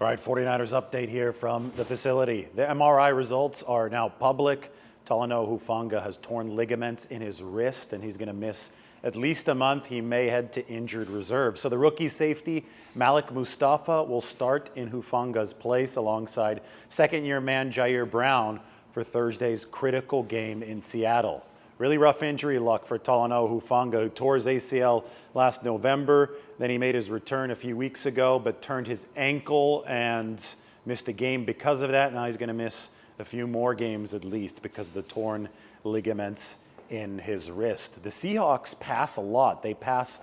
All right, 49ers update here from the facility. The MRI results are now public. Talanoa Hufanga has torn ligaments in his wrist, and he's going to miss at least a month. He may head to injured reserve. So the rookie safety, Malik Mustafa, will start in Hufanga's place alongside second-year man Jair Brown for Thursday's critical game in Seattle. Really rough injury luck for Talanoa Hufanga, who tore his ACL last November. Then he made his return a few weeks ago, but turned his ankle and missed a game because of that. Now he's going to miss a few more games at least because of the torn ligaments in his wrist. The Seahawks pass a lot. They pass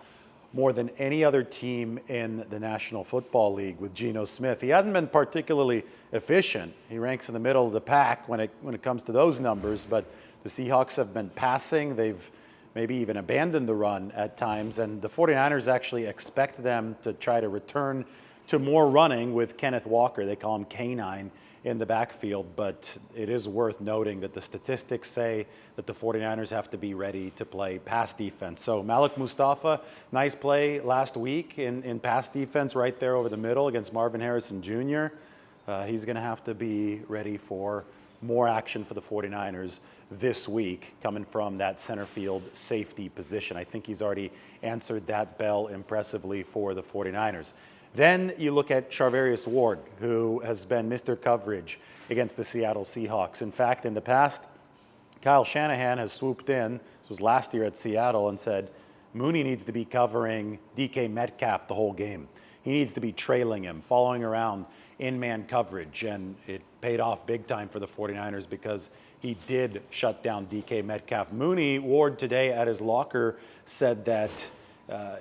more than any other team in the National Football League with Geno Smith. He hasn't been particularly efficient. He ranks in the middle of the pack when it comes to those numbers, but the Seahawks have been passing. They've maybe even abandoned the run at times, and the 49ers actually expect them to try to return to more running with Kenneth Walker. They call him Canine in the backfield, but it is worth noting that the statistics say that the 49ers have to be ready to play pass defense. So Malik Mustafa, nice play last week in pass defense right there over the middle against Marvin Harrison Jr. He's going to have to be ready for more action for the 49ers this week coming from that center field safety position. I think he's already answered that bell impressively for the 49ers. Then you look at Charvarius Ward, who has been Mr. Coverage against the Seattle Seahawks. In fact, in the past, Kyle Shanahan has swooped in, this was last year at Seattle, and said, Mooney needs to be covering DK Metcalf the whole game. He needs to be trailing him, following around in-man coverage, and it paid off big time for the 49ers because he did shut down DK Metcalf. Ward today at his locker said that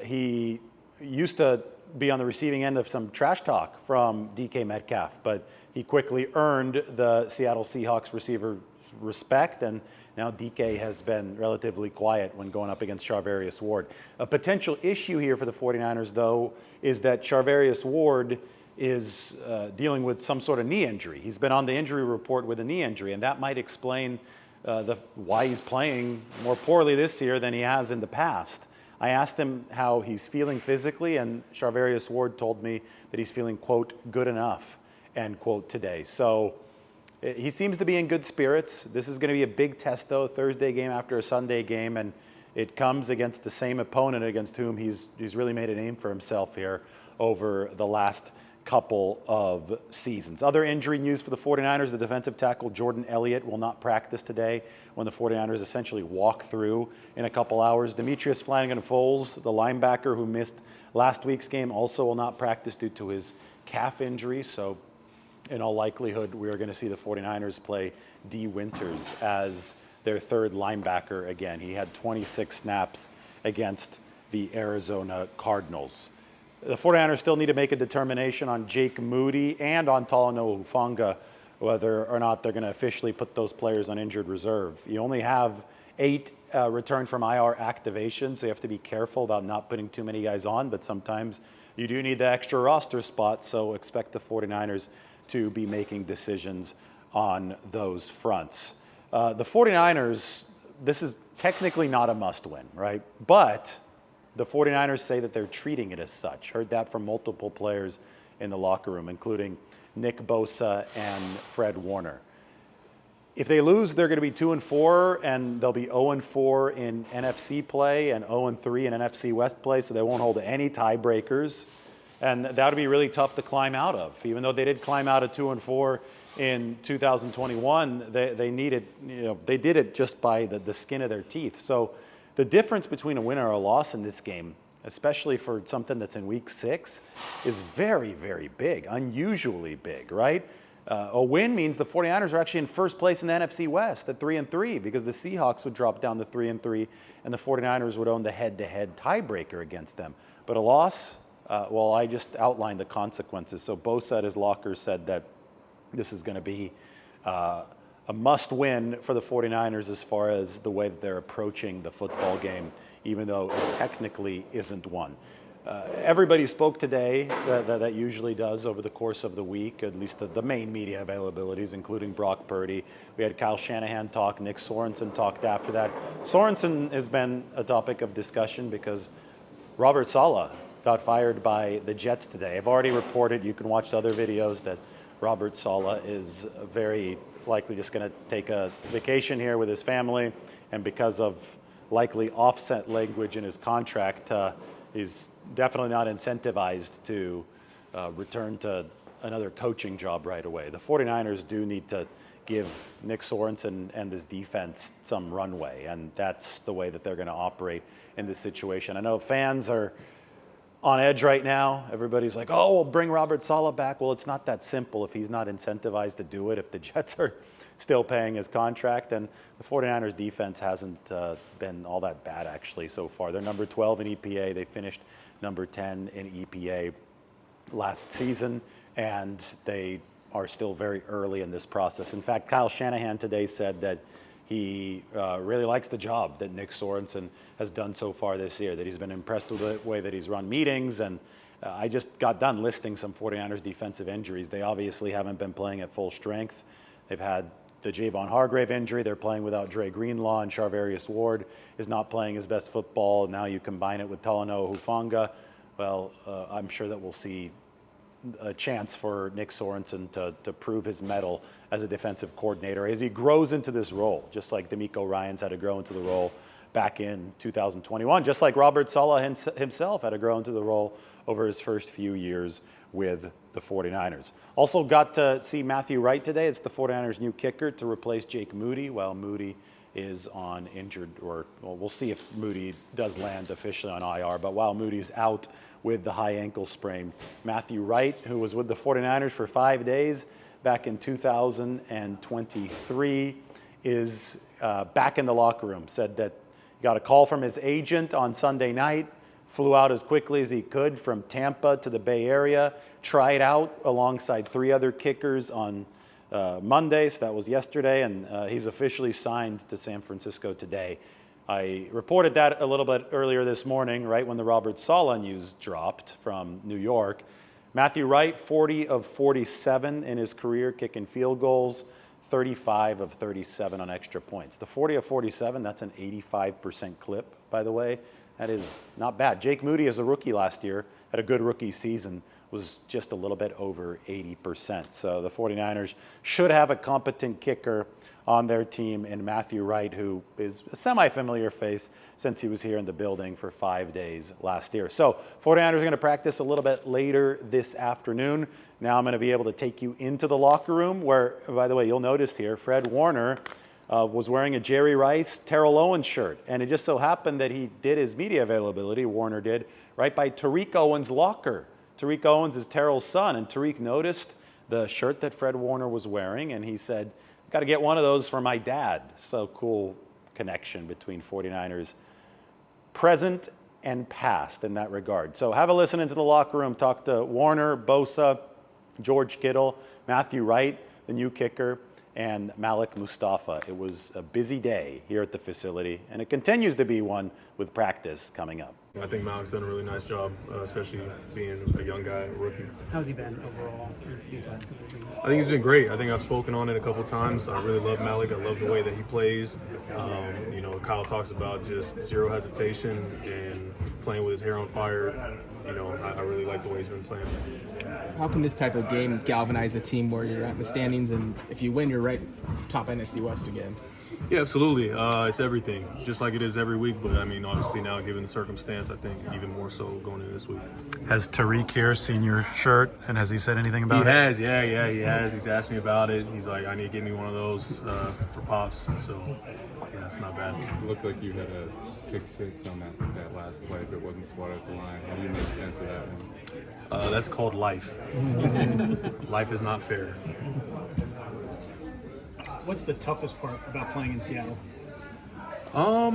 he used to be on the receiving end of some trash talk from DK Metcalf, but he quickly earned the Seattle Seahawks receiver's respect, and now DK has been relatively quiet when going up against Charvarius Ward. A potential issue here for the 49ers, though, is that Charvarius Ward is dealing with some sort of knee injury. He's been on the injury report with a knee injury, and that might explain why he's playing more poorly this year than he has in the past. I asked him how he's feeling physically, and Charvarius Ward told me that he's feeling, quote, good enough, end quote, today. So he seems to be in good spirits. This is going to be a big test, though, Thursday game after a Sunday game, and it comes against the same opponent against whom he's really made a name for himself here over the last couple of seasons. Other injury news for the 49ers, the defensive tackle Jordan Elliott will not practice today when the 49ers essentially walk through in a couple hours. Demetrius Flanagan-Foles, the linebacker who missed last week's game, also will not practice due to his calf injury. So in all likelihood, we are going to see the 49ers play D. Winters as their third linebacker again. He had 26 snaps against the Arizona Cardinals. The 49ers still need to make a determination on Jake Moody and on Talanoa Hufanga, whether or not they're going to officially put those players on injured reserve. You only have 8 return from IR activations, so you have to be careful about not putting too many guys on, but sometimes you do need the extra roster spot, so expect the 49ers to be making decisions on those fronts. The 49ers, this is technically not a must-win, right? But the 49ers say that they're treating it as such. Heard that from multiple players in the locker room, including Nick Bosa and Fred Warner. If they lose, they're going to be 2-4, and they'll be 0-4 in NFC play and 0-3 in NFC West play, so they won't hold any tiebreakers. And that would be really tough to climb out of. Even though they did climb out of 2-4 in 2021, they needed, they did it just by the skin of their teeth. So the difference between a win or a loss in this game, especially for something that's in week 6, is very, very big, unusually big, right? A win means the 49ers are actually in first place in the NFC West at 3-3 because the Seahawks would drop down to 3-3 and the 49ers would own the head-to-head tiebreaker against them. But a loss, well, I just outlined the consequences. So Bosa at his locker said that this is going to be a must-win for the 49ers as far as the way that they're approaching the football game, even though it technically isn't one. Everybody spoke today that usually does over the course of the week, at least the main media availabilities, including Brock Purdy. We had Kyle Shanahan talk, Nick Sorensen talked after that. Sorensen has been a topic of discussion because Robert Saleh got fired by the Jets today. I've already reported, you can watch the other videos, that Robert Saleh is very likely just going to take a vacation here with his family, and because of likely offset language in his contract, he's definitely not incentivized to return to another coaching job right away. The 49ers do need to give Nick Sorensen and his defense some runway, and that's the way that they're going to operate in this situation. I know fans are on edge right now. Everybody's like, oh, we'll bring Robert Saleh back. Well, it's not that simple if he's not incentivized to do it, if the Jets are still paying his contract. And the 49ers defense hasn't been all that bad actually so far. They're number 12 in EPA. They finished number 10 in EPA last season, and they are still very early in this process. In fact, Kyle Shanahan today said that he really likes the job that Nick Sorensen has done so far this year, that he's been impressed with the way that he's run meetings. And I just got done listing some 49ers defensive injuries. They obviously haven't been playing at full strength. They've had the Javon Hargrave injury. They're playing without Dre Greenlaw, and Charvarius Ward is not playing his best football. Now you combine it with Talanoa Hufanga. Well, I'm sure that we'll see a chance for Nick Sorensen to prove his mettle as a defensive coordinator as he grows into this role, just like D'Amico Ryans had to grow into the role back in 2021, just like Robert Saleh himself had to grow into the role over his first few years with the 49ers. Also got to see Matthew Wright today. It's the 49ers' new kicker to replace Jake Moody while Moody is on injured, or well, we'll see if Moody does land officially on IR, but while Moody's out with the high ankle sprain, Matthew Wright, who was with the 49ers for 5 days back in 2023, is back in the locker room. Said that he got a call from his agent on Sunday night, flew out as quickly as he could from Tampa to the Bay Area, tried out alongside 3 other kickers on Monday, so that was yesterday, and he's officially signed to San Francisco today. I reported that a little bit earlier this morning, right when the Robert Saleh news dropped from New York. Matthew Wright, 40 of 47 in his career kicking field goals, 35 of 37 on extra points. The 40 of 47, that's an 85% clip, by the way. That is not bad. Jake Moody, as a rookie last year, had a good rookie season, was just a little bit over 80%. So the 49ers should have a competent kicker on their team in Matthew Wright, who is a semi-familiar face since he was here in the building for 5 days last year. So 49ers are going to practice a little bit later this afternoon. Now I'm going to be able to take you into the locker room where, by the way, you'll notice here, Fred Warner was wearing a Jerry Rice, Terrell Owens shirt. And it just so happened that he did his media availability, Warner did, right by Tariq Owens' locker. Tariq Owens is Terrell's son, and Tariq noticed the shirt that Fred Warner was wearing, and he said, got to get one of those for my dad. So cool connection between 49ers present and past in that regard. So have a listen into the locker room. Talk to Warner, Bosa, George Kittle, Matthew Wright, the new kicker, and Malik Mustafa. It was a busy day here at the facility, and it continues to be one with practice coming up. I think Malik's done a really nice job, especially being a young guy, a rookie. How's he been overall? I think he's been great. I think I've spoken on it a couple times. I really love Malik. I love the way that he plays. Kyle talks about just zero hesitation and playing with his hair on fire. I really like the way he's been playing. How can this type of game galvanize a team where you're at in the standings, and if you win, you're right top NFC West again? Yeah, absolutely. It's everything, just like it is every week. But, obviously now, given the circumstance, I think even more so going into this week. Has Tariq here seen your shirt, and has he said anything about it? He has, yeah, he has. He's asked me about it. He's like, I need to get me one of those for Pops. So, yeah, it's not bad. It looked like you had a pick six on that last play, but it wasn't swatted at the line. How do you make sense of that one? That's called life. Life is not fair. What's the toughest part about playing in Seattle? I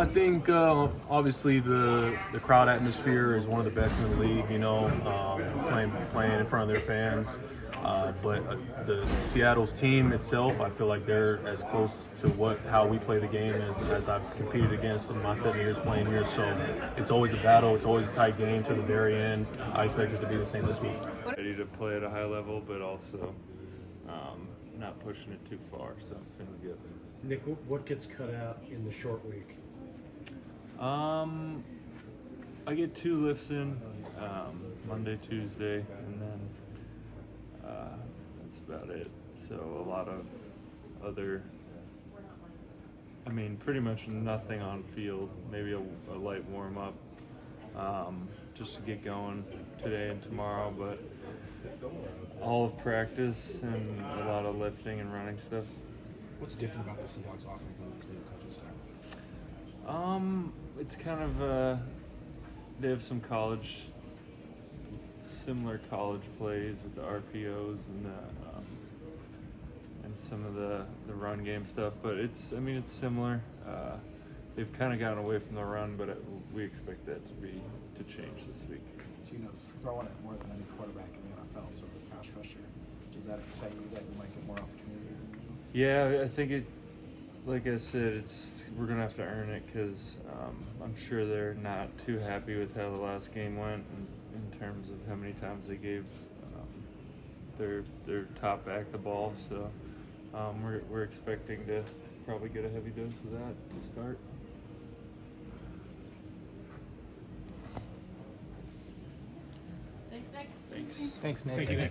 think obviously the crowd atmosphere is one of the best in the league. Playing in front of their fans. But the Seattle's team itself, I feel like they're as close to how we play the game as I've competed against in my 7 years playing here. So it's always a battle. It's always a tight game to the very end. I expect it to be the same this week. Ready to play at a high level, but also not pushing it too far, so I'm feeling good. Nick, what gets cut out in the short week? I get 2 lifts in Monday, Tuesday, and then that's about it. So a lot of other, I mean, pretty much nothing on field, maybe a light warm up just to get going today and tomorrow, but all of practice and a lot of lifting and running stuff. What's different about the Seahawks offense and this new coaching staff? It's kind of they have some similar college plays with the RPOs and and some of the run game stuff, but it's similar. They've kind of gotten away from the run, but we expect that to change this week. Tino's throwing it more than any quarterback in the NFL, so as a pass rusher, does that excite you that you might get more opportunities? Yeah, I think it. Like I said, we're gonna have to earn it because I'm sure they're not too happy with how the last game went in terms of how many times they gave their top back the ball. So we're expecting to probably get a heavy dose of that to start. Thanks, Nick. Thanks. Thanks, Nick. Thank you, Nick.